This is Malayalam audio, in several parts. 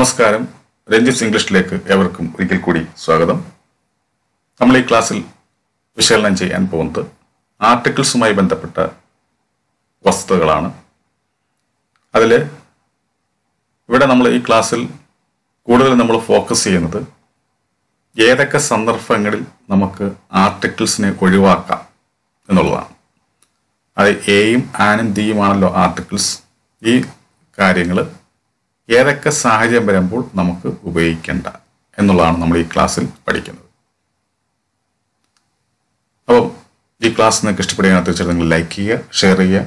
നമസ്കാരം. രഞ്ജിത്ത് ഇംഗ്ലീഷിലേക്ക് ഏവർക്കും ഒരിക്കൽ കൂടി സ്വാഗതം. നമ്മൾ ഈ ക്ലാസ്സിൽ വിശകലനം ചെയ്യാൻ പോകുന്നത് ആർട്ടിക്കിൾസുമായി ബന്ധപ്പെട്ട വസ്തുതകളാണ്. അതിൽ ഇവിടെ നമ്മൾ ഈ ക്ലാസ്സിൽ കൂടുതൽ നമ്മൾ ഫോക്കസ് ചെയ്യുന്നത് ഏതൊക്കെ സന്ദർഭങ്ങളിൽ നമുക്ക് ആർട്ടിക്കിൾസിനെ ഒഴിവാക്കാം എന്നുള്ളതാണ്. അത് എയും ആനും ദിയുമാണല്ലോ ആർട്ടിക്കിൾസ്. ഈ കാര്യങ്ങൾ ഏതൊക്കെ സാഹചര്യം വരുമ്പോൾ നമുക്ക് ഉപയോഗിക്കേണ്ട എന്നുള്ളതാണ് നമ്മൾ ഈ ക്ലാസ്സിൽ പഠിക്കുന്നത്. അപ്പം ഈ ക്ലാസ് നിങ്ങൾക്ക് ഇഷ്ടപ്പെടുകയാണെങ്കിൽ തീർച്ചയായിട്ടും നിങ്ങൾ ലൈക്ക് ചെയ്യുക, ഷെയർ ചെയ്യുക.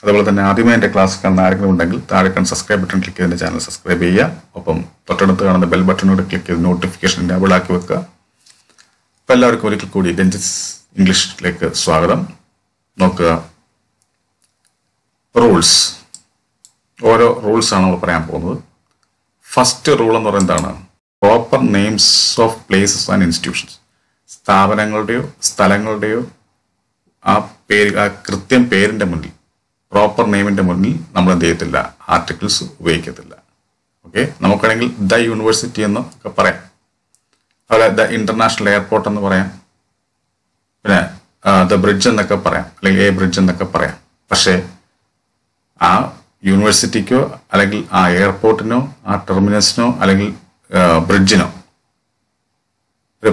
അതുപോലെ തന്നെ ആദ്യമായി എൻ്റെ ക്ലാസ് കാണുന്ന ആരെങ്കിലും ഉണ്ടെങ്കിൽ താഴെ കാണുന്ന സബ്സ്ക്രൈബ് ബട്ടൺ ക്ലിക്ക് ചെയ്ത് എൻ്റെ ചാനൽ സബ്സ്ക്രൈബ് ചെയ്യുക. ഒപ്പം തൊട്ടടുത്ത് കാണുന്ന ബെൽ ബട്ടണോട് ക്ലിക്ക് ചെയ്ത് നോട്ടിഫിക്കേഷൻ എനേബിൾ ആക്കി വെക്കുക. അപ്പോൾ എല്ലാവർക്കും ഒരിക്കൽ കൂടി രഞ്ജിത്ത് ഇംഗ്ലീഷിലേക്ക് സ്വാഗതം. നോക്കുക, റൂൾസ്. ഓരോ റൂൾസാണ് നമ്മൾ പറയാൻ പോകുന്നത്. ഫസ്റ്റ് റൂൾ എന്ന് പറയുന്നതാണ് proper names of places and institutions. സ്ഥാപനങ്ങളുടെയോ സ്ഥലങ്ങളുടെയോ ആ കൃത്യം പേരിൻ്റെ മുന്നിൽ, പ്രോപ്പർ നെയിമിൻ്റെ മുന്നിൽ നമ്മൾ എന്ത് ചെയ്യത്തില്ല, ആർട്ടിക്കിൾസ് ഉപയോഗിക്കത്തില്ല. ഓക്കെ, നമുക്കാണെങ്കിൽ ദ യൂണിവേഴ്സിറ്റി എന്നൊക്കെ പറയാം, അതുപോലെ ദ ഇന്റർനാഷണൽ എയർപോർട്ട് എന്ന് പറയാം, പിന്നെ ദ ബ്രിഡ്ജ് എന്നൊക്കെ പറയാം, അല്ലെങ്കിൽ എ ബ്രിഡ്ജ് എന്നൊക്കെ പറയാം. പക്ഷേ ആ യൂണിവേഴ്സിറ്റിക്കോ അല്ലെങ്കിൽ ആ എയർപോർട്ടിനോ ആ ടെർമിനസിനോ അല്ലെങ്കിൽ ബ്രിഡ്ജിനോ ഒരു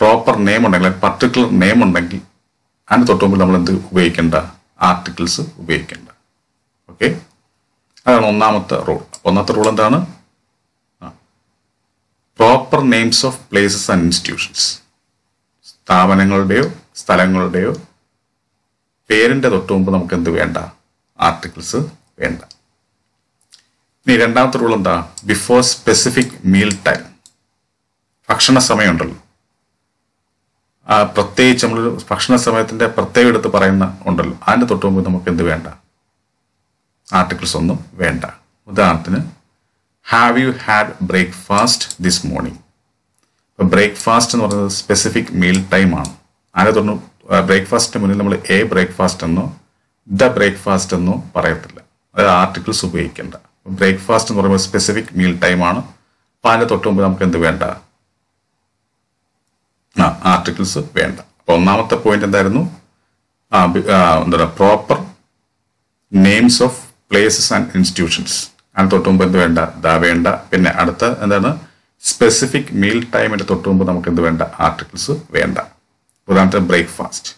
പ്രോപ്പർ നെയിം ഉണ്ടെങ്കിൽ, പർട്ടിക്കുലർ നെയിം ഉണ്ടെങ്കിൽ അതിന് തൊട്ട് മുമ്പ് നമ്മൾ എന്ത് ഉപയോഗിക്കേണ്ട, ആർട്ടിക്കിൾസ് ഉപയോഗിക്കേണ്ട. ഓക്കെ, അതാണ് ഒന്നാമത്തെ റൂൾ. ഒന്നാമത്തെ റൂൾ എന്താണ്? Proper names of places and institutions. സ്ഥാപനങ്ങളുടെയോ സ്ഥലങ്ങളുടെയോ പേരിന്റെ തൊട്ട് മുമ്പ് നമുക്ക് എന്ത് വേണ്ട, ആർട്ടിക്കിൾസ് വേണ്ട. ഇനി രണ്ടാമത്തെ റൂൾ എന്താ? Before specific meal time. ഭക്ഷണ സമയമുണ്ടല്ലോ, പ്രത്യേകിച്ച് നമ്മളൊരു ഭക്ഷണ സമയത്തിന്റെ പ്രത്യേകം എടുത്ത് പറയുന്ന ഉണ്ടല്ലോ, അതിന്റെ തൊട്ട് മുമ്പ് നമുക്ക് എന്ത് വേണ്ട, ആർട്ടിക്കിൾസ് ഒന്നും വേണ്ട. ഉദാഹരണത്തിന്, have you had breakfast this morning. ഇപ്പൊ ബ്രേക്ക്ഫാസ്റ്റ് എന്ന് പറയുന്നത് സ്പെസിഫിക് മീൽ ടൈം ആണ്. അതിനെ തുടർന്ന് ബ്രേക്ക്ഫാസ്റ്റിന് മുന്നിൽ നമ്മൾ എ ബ്രേക്ക്ഫാസ്റ്റ് എന്നോ ദ ബ്രേക്ക്ഫാസ്റ്റ് എന്നോ പറയത്തില്ല. അതായത് ആർട്ടിക്കിൾസ് ഉപയോഗിക്കേണ്ട. ബ്രേക്ക്ഫാസ്റ്റ് എന്ന് പറയുമ്പോൾ സ്പെസിഫിക് മീൽ ടൈം ആണ്. അപ്പം അതിന്റെ തൊട്ട് മുമ്പ് നമുക്ക് എന്ത് വേണ്ട, ആർട്ടിക്കിൾസ് വേണ്ട. അപ്പൊ ഒന്നാമത്തെ പോയിന്റ് എന്തായിരുന്നു? എന്താ proper names of places and institutions. അതിന് തൊട്ട് മുമ്പ് എന്ത് വേണ്ട, ദ വേണ്ട. പിന്നെ അടുത്ത എന്താണ്? സ്പെസിഫിക് മീൽ ടൈമിന്റെ തൊട്ട് മുമ്പ് നമുക്ക് എന്ത് വേണ്ട, ആർട്ടിക്കിൾസ് വേണ്ട. ഉദാഹരണത്തിന് ബ്രേക്ക്ഫാസ്റ്റ്.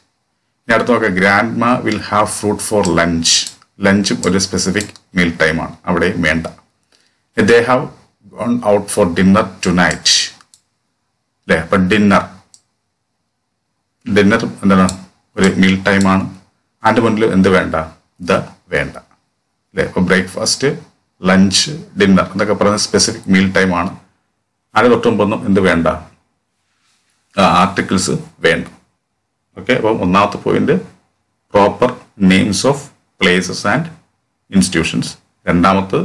ഇനി അടുത്ത് നോക്കാം, grandma will have fruit for lunch. ലഞ്ചും ഒരു സ്പെസിഫിക് മീൽ ടൈമാണ്, അവിടെയും വേണ്ട. They have gone out for dinner tonight. അല്ലേ? അപ്പൊ ഡിന്നർ എന്താണ്, ഒരു മീൽ ടൈമാണ്. അതിന്റെ മുന്നിൽ എന്ത് വേണ്ട, ദ വേണ്ട. അല്ലേ? അപ്പൊ ബ്രേക്ക്ഫാസ്റ്റ്, ലഞ്ച്, ഡിന്നർ എന്നൊക്കെ പറയുന്നത് സ്പെസിഫിക് മീൽ ടൈമാണ്. അതിന് തൊട്ടുമ്പൊന്നും എന്ത് വേണ്ട, ആർട്ടിക്കിൾസ് വേണ്ട. ഓക്കെ, അപ്പം ഒന്നാമത്തെ point proper names of places and institutions. രണ്ടാമത്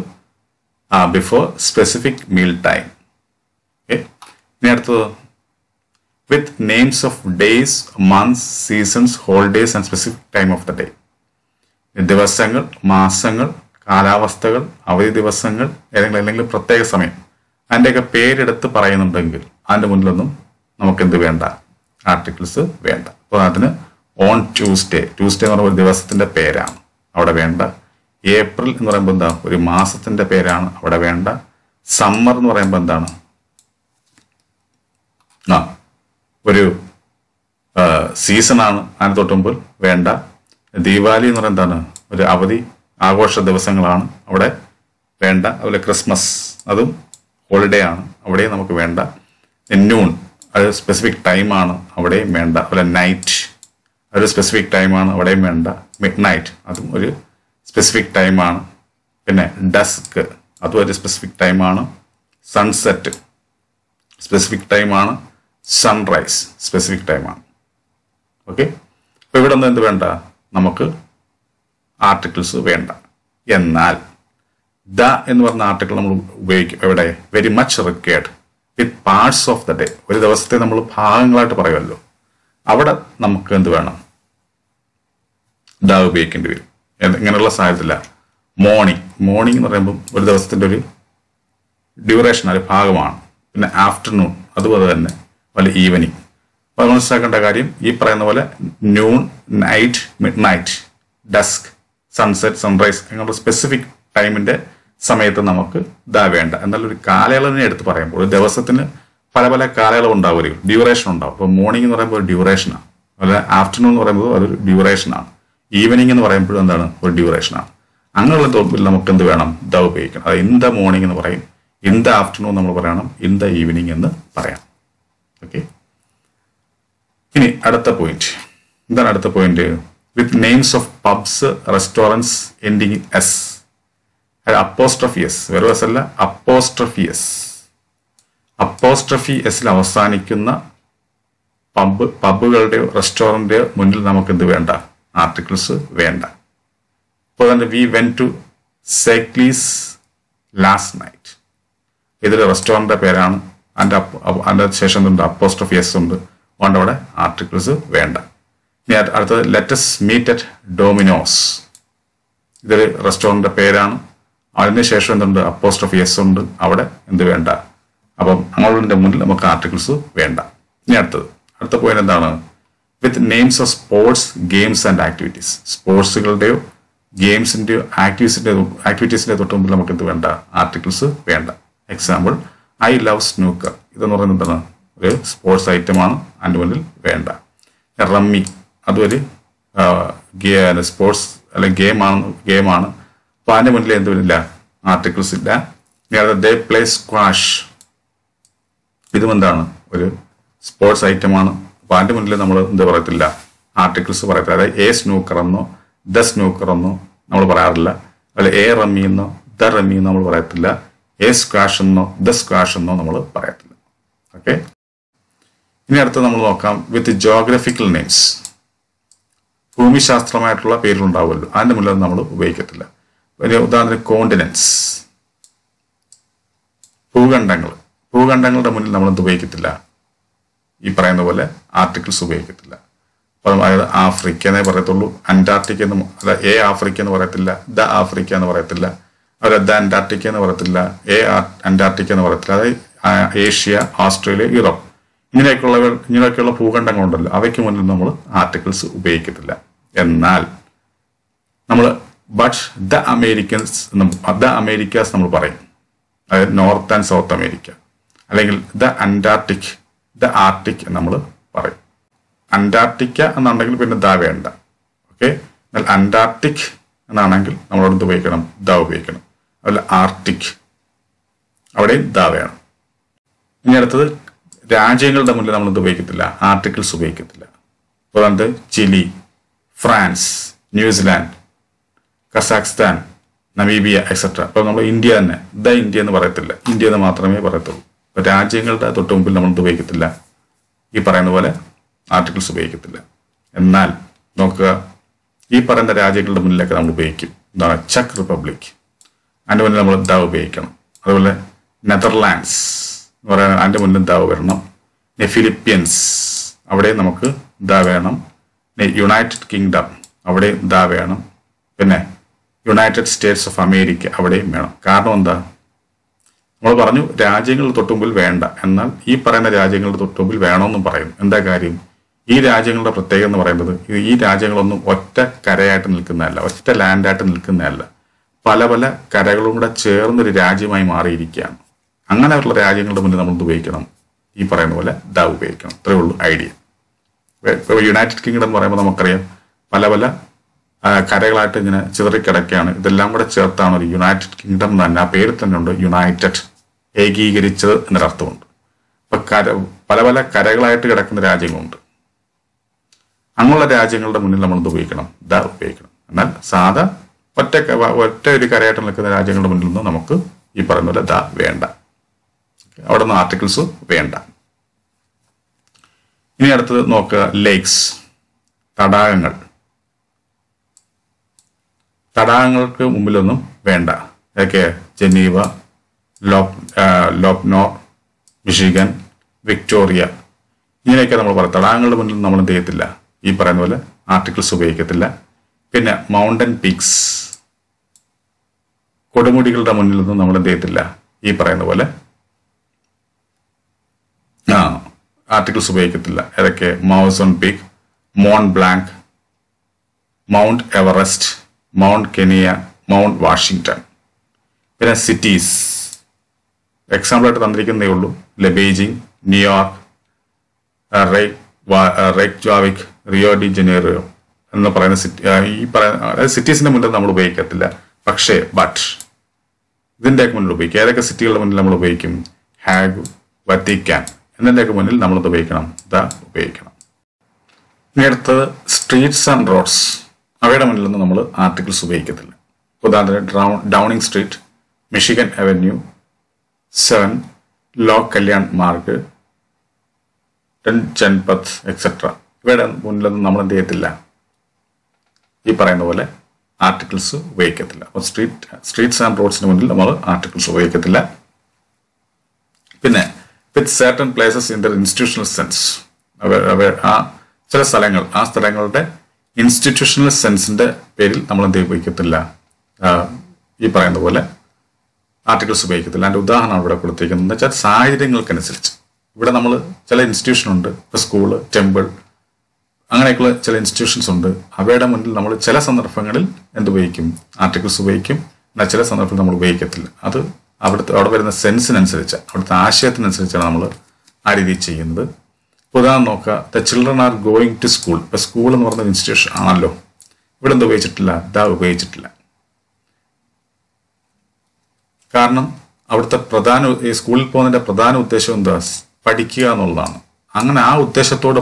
before specific meal time. Okay, ഇനി അടുത്തത് with names of days, months, seasons, holidays and specific time of the day. ദിവസങ്ങൾ, മാസങ്ങൾ, കാലാവസ്ഥകൾ, അവധി ദിവസങ്ങൾ, ഏതെങ്കിലും പ്രത്യേക സമയം, അതിൻ്റെയൊക്കെ പേരെടുത്ത് പറയുന്നുണ്ടെങ്കിൽ അതിൻ്റെ മുന്നിലൊന്നും നമുക്ക് എന്ത് വേണ്ട, ആർട്ടിക്കിൾസ് വേണ്ട. അപ്പോൾ അതിന് ഓൺ ട്യൂസ്ഡേ എന്ന് പറയുമ്പോൾ ഒരു ദിവസത്തിന്റെ പേരാണ്, അവിടെ വേണ്ട. ഏപ്രിൽ എന്ന് പറയുമ്പോൾ എന്താ, ഒരു മാസത്തിന്റെ പേരാണ്, അവിടെ വേണ്ട. സമ്മർ എന്ന് പറയുമ്പോൾ എന്താണ്, ഒരു സീസണാണ്, അതിന് തൊട്ടുമ്പോൾ വേണ്ട. ദീപാവലി എന്ന് പറയുന്നത് എന്താണ്, ഒരു അവധി ആഘോഷ ദിവസങ്ങളാണ്, അവിടെ വേണ്ട. അതുപോലെ ക്രിസ്മസ്, അതും ഹോളിഡേ ആണ്, അവിടെയും നമുക്ക് വേണ്ട. നൂൺ, അത് സ്പെസിഫിക് ടൈമാണ്, അവിടെയും വേണ്ട. അതുപോലെ നൈറ്റ്, അതൊരു സ്പെസിഫിക് ടൈമാണ്, അവിടെയും വേണ്ട. മിഡ് നൈറ്റ്, അതും ഒരു സ്പെസിഫിക് ടൈമാണ്. പിന്നെ ഡസ്ക്, അതും ഒരു സ്പെസിഫിക് ടൈമാണ്. സൺസെറ്റ് സ്പെസിഫിക് ടൈമാണ്. സൺറൈസ് സ്പെസിഫിക് ടൈമാണ്. ഓക്കെ, അപ്പൊ ഇവിടെ ഒന്നും എന്ത് വേണ്ട, നമുക്ക് ആർട്ടിക്കിൾസ് വേണ്ട. എന്നാൽ ദ എന്ന് പറഞ്ഞ ആർട്ടിക്കിൾ നമ്മൾ ഉപയോഗിക്കും എവിടെ? Very much required with parts of the day. ഒരു ദിവസത്തെ നമ്മൾ ഭാഗങ്ങളായിട്ട് പറയുമല്ലോ, അവിടെ നമുക്ക് എന്ത് വേണം, ദ ഉപയോഗിക്കേണ്ടി വരും. ഇങ്ങനെയുള്ള സാഹചര്യത്തില്ല. മോർണിംഗ് എന്ന് പറയുമ്പോൾ ഒരു ദിവസത്തിന്റെ ഒരു ഡ്യൂറേഷൻ ഒരു ഭാഗമാണ്. പിന്നെ ആഫ്റ്റർനൂൺ അതുപോലെ തന്നെ വല്ല ഈവനിങ്. അപ്പോൾ മനസ്സിലാക്കേണ്ട കാര്യം ഈ പറയുന്ന പോലെ noon, night, mid night, desk, sunset, sunrise അങ്ങനെയുള്ള സ്പെസിഫിക് ടൈമിന്റെ സമയത്ത് നമുക്ക് ഇതാ വേണ്ട. എന്നാൽ ഒരു കാലയളവിനെ എടുത്ത് പറയുമ്പോൾ ഒരു ദിവസത്തിന് പല പല കാലയളവ് ഉണ്ടാവും, ഡ്യൂറേഷൻ ഉണ്ടാവും. ഇപ്പോൾ മോർണിംഗ് എന്ന് പറയുമ്പോൾ ഒരു ഡ്യൂറേഷനാണ്, അതുപോലെ ആഫ്റ്റർനൂൺ എന്ന് പറയുമ്പോൾ അതൊരു ഡ്യൂറേഷനാണ്, ഈവനിങ് എന്ന് പറയുമ്പോഴും എന്താണ് ഒരു ഡ്യൂറേഷനാണ്. അങ്ങനെയുള്ള ടോപ്പിൽ നമുക്ക് എന്ത് വേണം? ദ ഉപയോഗിക്കണം. അത് ഇൻ ദ മോർണിംഗ് എന്ന് പറയും, ഇൻ ദ ആഫ്റ്റർനൂൺ നമ്മൾ പറയണം, ഇൻ ദ ഈവനിങ് എന്ന് പറയാം. ഓക്കെ. ഇനി അടുത്ത പോയിന്റ് എന്താണ്? അടുത്ത point with names of puffs, restaurants ending in S. Apostrophe S, വെറും എസ് അല്ല, അപ്പോസ്ട്രഫി എസ്. അപ്പോസ്ട്രഫി എസിൽ അവസാനിക്കുന്ന പബ്ബുകളുടെയോ റെസ്റ്റോറന്റിന്റെയോ മുന്നിൽ നമുക്ക് എന്ത് വേണ്ട? ആർട്ടിക്കിൾസ് വേണ്ട. ഇപ്പോൾ തന്നെ we went to Cyclees last night, ഇതിൽ റെസ്റ്റോറന്റിന്റെ പേരാണ്, അതിന്റെ ശേഷം എന്തുണ്ട്? അപ്പോസ്ട്രഫി എസ് ഉണ്ട്, അതുകൊണ്ട് അവിടെ ആർട്ടിക്കിൾസ് വേണ്ട. ഇനി അടുത്തത് ലെറ്റസ് മീറ്റ് അറ്റ് ഡോമിനോസ്, ഇതൊരു റെസ്റ്റോറന്റിന്റെ പേരാണ്, അതിന് ശേഷം എന്തുണ്ട്? അപ്പോസ്ട്രഫി എസ് ഉണ്ട്, അവിടെ എന്ത് വേണ്ട? അപ്പം അങ്ങോട്ടിന്റെ മുന്നിൽ നമുക്ക് ആർട്ടിക്കിൾസ് വേണ്ട. ഇനി അടുത്ത പോയിന്റ് എന്താണ്? With names of sports, games and activities. സ്പോർട്സുകളുടെയോ ഗെയിംസിന്റെയോ ആക്ടിവിറ്റീസിന്റെയോ തൊട്ട് മുമ്പിൽ നമുക്ക് എന്ത് വേണ്ട? ആർട്ടിക്കിൾസ് വേണ്ട. എക്സാമ്പിൾ, ഐ ലവ് സ്നൂക്കർ, ഇതെന്ന് പറയുന്നത് എന്താണ്? ഒരു സ്പോർട്സ് ഐറ്റമാണ്, അതിന്റെ മുന്നിൽ വേണ്ട. റമ്മി, അതൊരു സ്പോർട്സ് അല്ലെങ്കിൽ ഗെയിമാണ്, അപ്പൊ അതിന്റെ മുന്നിൽ എന്ത് വരില്ല? ആർട്ടിക്കിൾസ് ഇല്ല. ദേ പ്ലേ സ്ക്വാഷ്, ഇതും എന്താണ്? ഒരു സ്പോർട്സ് ഐറ്റമാണ്, അപ്പൊ അതിന്റെ മുന്നിൽ നമ്മൾ എന്ത് പറയത്തില്ല? ആർട്ടിക്കിൾസ് പറയത്തില്ല. അതായത് എ സ്നൂക്കർ എന്നോ ദ സ്നൂക്കർ എന്നോ നമ്മൾ പറയാറില്ല, അതുപോലെ എ റമ്മി എന്നോ ദ റമ്മി എന്നോ നമ്മൾ പറയത്തില്ല, എ സ്ക്വാഷ് എന്നോ ദ സ്ക്വാഷ് എന്നോ നമ്മൾ പറയത്തില്ല. ഓക്കെ. ഇനി അടുത്ത് നമ്മൾ നോക്കാം വിത്ത് ജോഗ്രഫിക്കൽ നെയിംസ്. ഭൂമിശാസ്ത്രമായിട്ടുള്ള പേരുണ്ടാവുമല്ലോ, അതിന്റെ മുന്നിൽ നമ്മൾ ഉപയോഗിക്കത്തില്ല. ഉദാഹരണത്തിന് കോണ്ടിനെന്റ്സ്, ഭൂഖണ്ഡങ്ങളുടെ മുന്നിൽ നമ്മൾ എന്ത് ഉപയോഗിക്കത്തില്ല? ഈ പറയുന്ന പോലെ ആർട്ടിക്കിൾസ് ഉപയോഗിക്കത്തില്ല. അപ്പം അതായത് ആഫ്രിക്ക എന്നേ പറയത്തുള്ളൂ, അന്റാർട്ടിക്ക എന്ന്, അല്ല എ ആഫ്രിക്ക എന്ന് പറയത്തില്ല, ദ ആഫ്രിക്ക എന്ന് പറയത്തില്ല, അതുപോലെ ദ അന്റാർട്ടിക്ക എന്ന് പറയത്തില്ല, എ അന്റാർട്ടിക്ക എന്ന് പറയത്തില്ല. അതായത് ഏഷ്യ, ഓസ്ട്രേലിയ, യൂറോപ്പ് ഇങ്ങനെയൊക്കെയുള്ള ഭൂഖണ്ഡങ്ങളുണ്ടല്ലോ, അവയ്ക്ക് മുന്നിൽ നമ്മൾ ആർട്ടിക്കിൾസ് ഉപയോഗിക്കത്തില്ല. എന്നാൽ നമ്മൾ ബട്ട് ദ അമേരിക്കാസ് നമ്മൾ പറയും, അതായത് നോർത്ത് ആൻഡ് സൗത്ത് അമേരിക്ക, അല്ലെങ്കിൽ ദ ആർട്ടിക് നമ്മൾ പറയും. അന്റാർട്ടിക്ക എന്നാണെങ്കിൽ പിന്നെ ദ വേണ്ട. ഓക്കെ. എന്നാൽ അന്റാർട്ടിക് എന്നാണെങ്കിൽ നമ്മളോട് ഉപയോഗിക്കണം? ദ ഉപയോഗിക്കണം. അതുപോലെ ആർട്ടിക്, അവിടെയും ദ വേണം. ഇനി അടുത്തത് രാജ്യങ്ങളുടെ മുന്നിൽ നമ്മൾ ഉപയോഗിക്കത്തില്ല, ആർട്ടിക്കിൾസ് ഉപയോഗിക്കത്തില്ല. അതുകൊണ്ട് Chile, France, New Zealand, Kazakhstan, Namibia etcetera. അപ്പൊ നമ്മൾ ഇന്ത്യ തന്നെ ദ ഇന്ത്യ എന്ന് പറയത്തില്ല, ഇന്ത്യ എന്ന് മാത്രമേ പറയത്തുള്ളൂ. അപ്പൊ രാജ്യങ്ങളുടെ തൊട്ട് മുമ്പിൽ നമ്മൾ ഉപയോഗിക്കത്തില്ല, ഈ പറയുന്ന പോലെ ആർട്ടിക്കിൾസ് ഉപയോഗിക്കത്തില്ല. എന്നാൽ നോക്കുക, ഈ പറയുന്ന രാജ്യങ്ങളുടെ മുന്നിലൊക്കെ നമ്മൾ ഉപയോഗിക്കും. എന്താണ്? ചെക്ക് റിപ്പബ്ലിക്, അതിന്റെ മുന്നിൽ നമ്മൾ ദ ഉപയോഗിക്കണം. അതുപോലെ നെതർലാൻഡ്സ് എന്ന് പറയുന്നത് അതിന്റെ മുന്നിൽ ദ വരണം. ഫിലിപ്പീൻസ്, അവിടെ നമുക്ക് ദ വേണം. യുണൈറ്റഡ് കിങ്ഡം, അവിടെ ദ വേണം. പിന്നെ യുണൈറ്റഡ് സ്റ്റേറ്റ്സ് ഓഫ് അമേരിക്ക, അവിടെയും വേണം. കാരണം എന്താ? നമ്മൾ പറഞ്ഞു രാജ്യങ്ങളുടെ തൊട്ടുമുമ്പിൽ വേണ്ട, എന്നാൽ ഈ പറയുന്ന രാജ്യങ്ങളുടെ തൊട്ടുമുമ്പിൽ വേണമെന്നും പറയും. എന്താ കാര്യം? ഈ രാജ്യങ്ങളുടെ പ്രത്യേകത എന്ന് പറയുന്നത് ഈ രാജ്യങ്ങളൊന്നും ഒറ്റ കരയായിട്ട് നിൽക്കുന്നതല്ല, ഒറ്റ ലാൻഡായിട്ട് നിൽക്കുന്നതല്ല, പല പല കരകളും കൂടെ ചേർന്നൊരു രാജ്യമായി മാറിയിരിക്കുകയാണ്. അങ്ങനെയുള്ള രാജ്യങ്ങളുടെ മുന്നിൽ നമ്മൾ ഉപയോഗിക്കണം, ഈ പറയുന്ന പോലെ ദ ഉപയോഗിക്കണം. അത്രയേ ഉള്ളൂ ഐഡിയ. ഇപ്പോൾ യുണൈറ്റഡ് കിങ്ഡം എന്ന് പറയുമ്പോൾ നമുക്കറിയാം പല പല കരകളായിട്ട് ഇങ്ങനെ ചിതറിക്കിടക്കുകയാണ്. ഇതെല്ലാം കൂടെ ചേർത്താണ് ഒരു യുണൈറ്റഡ് കിങ്ഡം തന്നെ, ആ പേര് തന്നെ ഉണ്ട് യുണൈറ്റഡ്, ഏകീകരിച്ചത് എന്നൊരർത്ഥമുണ്ട്. അപ്പൊ പല പല കരകളായിട്ട് കിടക്കുന്ന രാജ്യങ്ങളുണ്ട്. അങ്ങനെയുള്ള രാജ്യങ്ങളുടെ മുന്നിൽ നമ്മൾ ഉപയോഗിക്കണം? ദ ഉപയോഗിക്കണം. എന്നാൽ സാധാ ഒറ്റ ഒരു കരയായിട്ട് നിൽക്കുന്ന രാജ്യങ്ങളുടെ മുന്നിൽ നിന്ന് നമുക്ക് ഈ പറയുന്ന പോലെ ദ വേണ്ട, അവിടെ നിന്ന് ആർട്ടിക്കിൾസ് വേണ്ട. ഇനി അടുത്തത് നോക്കുക, ലേക്സ്, തടാകങ്ങൾ. തടാകങ്ങൾക്ക് മുമ്പിലൊന്നും വേണ്ട. ഏതൊക്കെ? ജനീവ, ലോപ്നോർ, മിഷിഗൻ, വിക്ടോറിയ, ഇങ്ങനെയൊക്കെ നമ്മൾ പറയും. തടാകങ്ങളുടെ മുന്നിൽ നമ്മൾ എന്ത് ചെയ്യത്തില്ല? ഈ പറയുന്ന പോലെ ആർട്ടിക്കിൾസ് ഉപയോഗിക്കത്തില്ല. പിന്നെ മൗണ്ടൻ പീക്സ്, കൊടുമുടികളുടെ മുന്നിലൊന്നും നമ്മൾ എന്ത് ചെയ്യത്തില്ല? ഈ പറയുന്ന പോലെ ആർട്ടിക്കിൾസ് ഉപയോഗിക്കത്തില്ല. ഏതൊക്കെ? Mawson Peak, Mont Blanc, Mount Everest, Mount Kenya, Mount Washington. പിന്നെ സിറ്റീസ് എക്സാമ്പിളായിട്ട് തന്നിരിക്കുന്നതേ ഉള്ളൂ. Beijing, New York, Reykjavik, Rio de Janeiro എന്ന് പറയുന്ന ഈ പറയുന്ന സിറ്റീസിന്റെ മുന്നിൽ നമ്മൾ ഉപയോഗിക്കത്തില്ല. പക്ഷേ ഇതിൻ്റെയൊക്കെ മുന്നിൽ ഉപയോഗിക്കും. ഏതൊക്കെ സിറ്റികളുടെ മുന്നിൽ നമ്മൾ ഉപയോഗിക്കും? ഹാഗ്, വത്തിക്കാൻ എന്നതിൻ്റെയൊക്കെ മുന്നിൽ നമ്മളത് ഉപയോഗിക്കണം, ഉപയോഗിക്കണം. ഇനി അടുത്തത് സ്ട്രീറ്റ്സ് ആൻഡ് റോഡ്സ്. അവയുടെ മുന്നിലൊന്നും നമ്മൾ ആർട്ടിക്കിൾസ് ഉപയോഗിക്കത്തില്ല. ഉദാഹരണത്തിന് Downing Street, Michigan Avenue, 7 Lok Kalyan Marg, Janpath etcetera. ഇവയുടെ മുന്നിലൊന്നും നമ്മൾ എന്ത് ചെയ്യത്തില്ല? ഈ പറയുന്ന പോലെ ആർട്ടിക്കിൾസ് ഉപയോഗിക്കത്തില്ല. അപ്പോൾ സ്ട്രീറ്റ്സ് ആൻഡ് റോഡ്സിന് മുന്നിൽ നമ്മൾ ആർട്ടിക്കിൾസ് ഉപയോഗിക്കത്തില്ല. പിന്നെ വിത്ത് certain places in the institutional sense. ചില സ്ഥലങ്ങൾ, ആ സ്ഥലങ്ങളുടെ ഇൻസ്റ്റിറ്റ്യൂഷണൽ സെൻസിന്റെ പേരിൽ നമ്മൾ എന്ത് ഉപയോഗിക്കത്തില്ല? ഈ പറയുന്ന പോലെ ആർട്ടിക്കിൾസ് ഉപയോഗിക്കത്തില്ല. അതിന്റെ ഉദാഹരണം ഇവിടെ കൊടുത്തിരിക്കുന്നത് എന്ന് വെച്ചാൽ സാഹചര്യങ്ങൾക്കനുസരിച്ച്. ഇവിടെ നമ്മൾ ചില ഇൻസ്റ്റിറ്റ്യൂഷൻ ഉണ്ട്, ഇപ്പൊ സ്കൂള്, ടെമ്പിൾ, അങ്ങനെയൊക്കെയുള്ള ചില ഇൻസ്റ്റിറ്റ്യൂഷൻസ് ഉണ്ട്. അവയുടെ മുന്നിൽ നമ്മൾ ചില സന്ദർഭങ്ങളിൽ എന്തുപയോഗിക്കും? ആർട്ടിക്കിൾസ് ഉപയോഗിക്കും. എന്നാൽ ചില സന്ദർഭത്തിൽ നമ്മൾ ഉപയോഗിക്കത്തില്ല. അത് അവിടെ വരുന്ന സെൻസിനനുസരിച്ച്, അവിടുത്തെ ആശയത്തിനനുസരിച്ചാണ് നമ്മൾ ആ രീതിയിൽ ചെയ്യുന്നത്. ഉദാഹരണം നോക്കുക, the children are going to school. ഇപ്പൊ സ്കൂൾ എന്ന് പറയുന്ന ഇൻസ്റ്റിറ്റ്യൂഷൻ ആണല്ലോ. ഇവിടെ എന്ത് ഉപയോഗിച്ചിട്ടില്ല? ഉപയോഗിച്ചിട്ടില്ല. കാരണം അവിടുത്തെ ഈ സ്കൂളിൽ പോകുന്നതിന്റെ പ്രധാന ഉദ്ദേശം എന്താ? പഠിക്കുക എന്നുള്ളതാണ്. അങ്ങനെ ആ ഉദ്ദേശത്തോടെ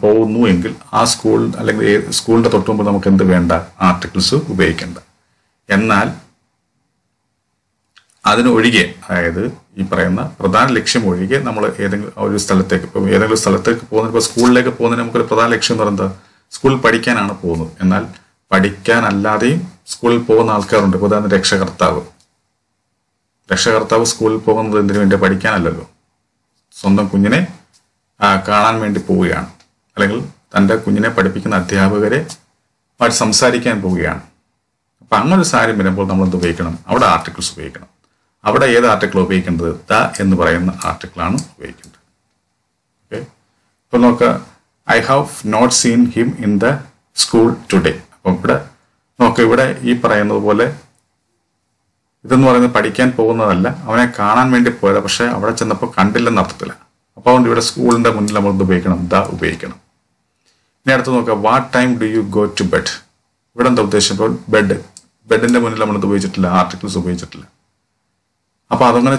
പോകുന്നു എങ്കിൽ ആ സ്കൂൾ അല്ലെങ്കിൽ സ്കൂളിന്റെ തൊട്ട് മുമ്പ് നമുക്ക് എന്ത് വേണ്ട? ആർട്ടിക്കിൾസ് ഉപയോഗിക്കേണ്ട. എന്നാൽ അതിനൊഴികെ, അതായത് ഈ പറയുന്ന പ്രധാന ലക്ഷ്യം ഒഴികെ നമ്മൾ ഏതെങ്കിലും ഒരു സ്ഥലത്തേക്ക് പോകുന്നത്, ഇപ്പോൾ സ്കൂളിലേക്ക് പോകുന്നതിന് നമുക്കൊരു പ്രധാന ലക്ഷ്യം എന്ന് പറയുന്നത് സ്കൂളിൽ പഠിക്കാനാണ് പോകുന്നത്. എന്നാൽ പഠിക്കാനല്ലാതെയും സ്കൂളിൽ പോകുന്ന ആൾക്കാരുണ്ട്. ഉദാഹരണത്തിന് രക്ഷകർത്താവ് സ്കൂളിൽ പോകുന്നത് എന്തിനു വേണ്ടി? പഠിക്കാനല്ലല്ലോ, സ്വന്തം കുഞ്ഞിനെ കാണാൻ വേണ്ടി പോവുകയാണ്, അല്ലെങ്കിൽ തൻ്റെ കുഞ്ഞിനെ പഠിപ്പിക്കുന്ന അധ്യാപകരെ സംസാരിക്കാൻ പോവുകയാണ്. അപ്പൊ അങ്ങനെ ഒരു സാഹചര്യം വരുമ്പോൾ നമ്മൾ എന്ത് ഉപയോഗിക്കണം? അവിടെ ആർട്ടിക്കിൾസ് ഉപയോഗിക്കണം. അവിടെ ഏത് ആർട്ടിക്കിൾ ഉപയോഗിക്കേണ്ടത്? എന്ന് പറയുന്ന ആർട്ടിക്കിളാണ് ഉപയോഗിക്കേണ്ടത്. ഓക്കെ, ഇപ്പൊ നോക്കുക, I have not seen him in the school today. അപ്പം ഇവിടെ ഈ പറയുന്നത് പോലെ ഇതെന്ന് പറയുന്നത് പഠിക്കാൻ പോകുന്നതല്ല, അവനെ കാണാൻ വേണ്ടി പോയതാ, പക്ഷെ അവിടെ ചെന്നപ്പോൾ കണ്ടില്ലെന്ന് അർത്ഥത്തില്ല. അപ്പൊ അതുകൊണ്ട് ഇവിടെ സ്കൂളിന്റെ മുന്നിൽ നമ്മൾ ഉപയോഗിക്കണം, ഉപയോഗിക്കണം. ഇനി അടുത്ത് നോക്കുക, what time do you go to bed. ഇവിടെ എന്താ ഉദ്ദേശിച്ചപ്പോൾ ബെഡിന്റെ മുന്നിൽ നമ്മൾ ഉപയോഗിച്ചിട്ടില്ല, ആർട്ടിക്കിൾസ് ഉപയോഗിച്ചിട്ടില്ല. അപ്പൊ അതങ്ങനെ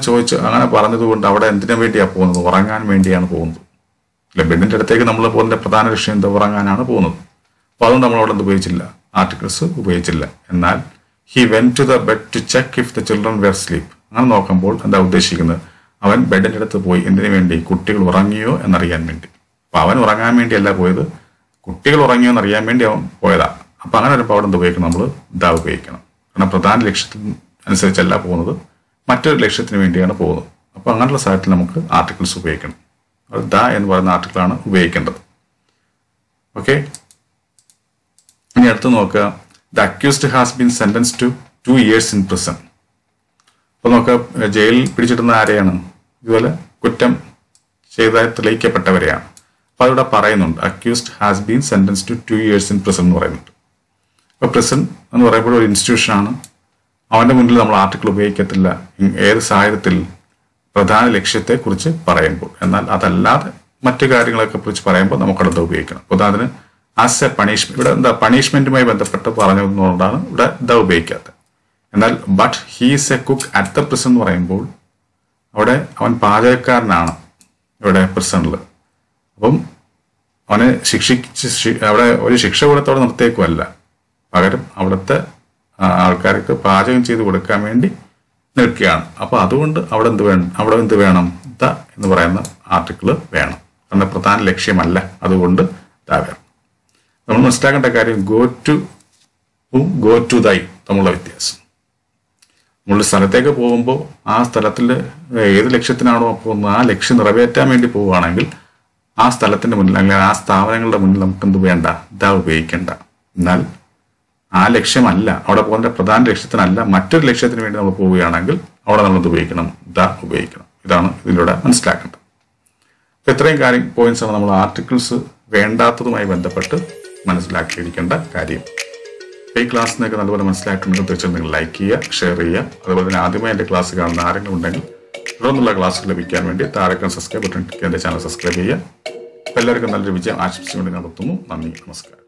അങ്ങനെ പറഞ്ഞതുകൊണ്ട് അവിടെ എന്തിനു വേണ്ടിയാണ് പോകുന്നത്? ഉറങ്ങാൻ വേണ്ടിയാണ് പോകുന്നത്. അല്ലെ, ബെഡിന്റെ അടുത്തേക്ക് നമ്മൾ പോകുന്നതിന്റെ പ്രധാന ലക്ഷ്യം എന്താ? ഉറങ്ങാനാണ് പോകുന്നത്. അപ്പൊ അതുകൊണ്ട് നമ്മൾ അവിടെ ഉപയോഗിച്ചില്ല, ആർട്ടിക്കിൾസ് ഉപയോഗിച്ചില്ല. എന്നാൽ he went to the bed to check if the children were sleep. അങ്ങനെ നോക്കുമ്പോൾ എന്താ ഉദ്ദേശിക്കുന്നത്? അവൻ ബെഡിന്റെ അടുത്ത് പോയി എന്തിനു വേണ്ടി? കുട്ടികൾ ഉറങ്ങിയോ എന്നറിയാൻ വേണ്ടി. അപ്പൊ അവൻ ഉറങ്ങാൻ വേണ്ടിയല്ല പോയത്, കുട്ടികൾ ഉറങ്ങിയോ എന്നറിയാൻ വേണ്ടി അവൻ പോയതാ. അപ്പൊ അങ്ങനെ വരുമ്പോൾ അവിടെ എന്ത് ഉപയോഗിക്കണം? നമ്മൾ ഉപയോഗിക്കണം. കാരണം പ്രധാന ലക്ഷ്യത്തിന് അനുസരിച്ചല്ല പോകുന്നത്, മറ്റൊരു ലക്ഷ്യത്തിന് വേണ്ടിയാണ് പോകുന്നത്. അപ്പൊ അങ്ങനെയുള്ള സാഹചര്യത്തിൽ നമുക്ക് ആർട്ടിക്കിൾസ് ഉപയോഗിക്കണം. എന്ന് പറയുന്ന ആർട്ടിക്കിളാണ് ഉപയോഗിക്കേണ്ടത്. ഓക്കെ, ഇനി അടുത്ത് നോക്കുക, the accused has been sentenced to 2 years in prison. അപ്പൊ നോക്കുക, ജയിലിൽ പിടിച്ചിടുന്ന ആരെയാണ്? ഇതുപോലെ കുറ്റം ചെയ്തതായി തെളിയിക്കപ്പെട്ടവരെയാണ്. അപ്പൊ അതിവിടെ പറയുന്നുണ്ട്, accused has been sentenced to 2 years in prison എന്ന് പറയുന്നുണ്ട്. അപ്പൊ പ്രിസൺ എന്ന് പറയുമ്പോൾ ഒരു ഇൻസ്റ്റിറ്റ്യൂഷനാണ്. അവന്റെ മുന്നിൽ നമ്മൾ ആർട്ടിക്കിൾ ഉപയോഗിക്കത്തില്ല ഏത് സാഹചര്യത്തിൽ? പ്രധാന ലക്ഷ്യത്തെ കുറിച്ച് പറയുമ്പോൾ. എന്നാൽ അതല്ലാതെ മറ്റു കാര്യങ്ങളൊക്കെ കുറിച്ച് പറയുമ്പോൾ നമുക്കത് ഉപയോഗിക്കണം. ഉദാഹരണത്തിന് ആസ് എ പണിഷ്മെന്റ്, ഇവിടെ എന്താ പണിഷ്മെന്റുമായി ബന്ധപ്പെട്ട് പറഞ്ഞതുകൊണ്ടാണ് ഇവിടെ ഉപയോഗിക്കാത്തത്. എന്നാൽ but he's A cook at the prison എന്ന് പറയുമ്പോൾ അവിടെ അവൻ പാചകക്കാരനാണ് ഇവിടെ പ്രിസണിൽ. അപ്പം അവനെ അവിടെ ഒരു ശിക്ഷ കൊടുത്തോടെ നിർത്തിയേക്കുമല്ല, പകരം അവിടുത്തെ ആൾക്കാർക്ക് പാചകം ചെയ്ത് കൊടുക്കാൻ വേണ്ടി നിൽക്കുകയാണ്. അപ്പൊ അതുകൊണ്ട് അവിടെ എന്ത് വേണം? എന്ന് പറയുന്ന ആർട്ടിക്കിൾ വേണം. കാരണം പ്രധാന ലക്ഷ്യമല്ല, അതുകൊണ്ട് വേണം. നമ്മൾ മനസ്സിലാക്കേണ്ട കാര്യം ഗോ ടു ദൈ തമ്മിലുള്ള വ്യത്യാസം. നമ്മളൊരു സ്ഥലത്തേക്ക് പോകുമ്പോൾ ആ സ്ഥലത്തിൽ ഏത് ലക്ഷ്യത്തിനാണോ പോകുന്നത് ആ ലക്ഷ്യം നിറവേറ്റാൻ വേണ്ടി പോവുകയാണെങ്കിൽ ആ സ്ഥലത്തിന്റെ മുന്നിൽ അല്ലെങ്കിൽ ആ സ്ഥാപനങ്ങളുടെ മുന്നിൽ നമുക്ക് എന്ത് വേണ്ട? ഉപയോഗിക്കേണ്ട. എന്നാൽ ആ ലക്ഷ്യമല്ല, അവിടെ പോകുന്ന പ്രധാന ലക്ഷ്യത്തിനല്ല, മറ്റൊരു ലക്ഷ്യത്തിന് വേണ്ടി നമ്മൾ പോവുകയാണെങ്കിൽ അവിടെ നമ്മളത് ഉപയോഗിക്കണം, ദ ഉപയോഗിക്കണം. ഇതാണ് ഇതിലൂടെ മനസ്സിലാക്കേണ്ടത്. അപ്പോൾ ഇത്രയും പോയിന്റ്സാണ് നമ്മൾ ആർട്ടിക്കിൾസ് വേണ്ടാത്തതുമായി ബന്ധപ്പെട്ട് മനസ്സിലാക്കിയിരിക്കേണ്ട കാര്യം. ഈ ക്ലാസ് നിങ്ങൾക്ക് നല്ലപോലെ മനസ്സിലായിട്ടുണ്ടെങ്കിൽ തീർച്ചയായും നിങ്ങൾ ലൈക്ക് ചെയ്യുക, ഷെയർ ചെയ്യുക. അതുപോലെ തന്നെ ആദ്യമായി എൻ്റെ ക്ലാസ് കാണുന്ന ആരെങ്കിലും ഉണ്ടെങ്കിൽ തുടർന്നുള്ള ക്ലാസ് ലഭിക്കാൻ വേണ്ടി താഴെ സബ്സ്ക്രൈബ് ബട്ടൺ ക്ലിക്ക് എൻ്റെ ചാനൽ സബ്സ്ക്രൈബ് ചെയ്യുക. എല്ലാവർക്കും നല്ലൊരു വിജയം ആശംസിച്ചുകൊണ്ട് നിർത്തുന്നു. നന്ദി, നമസ്കാരം.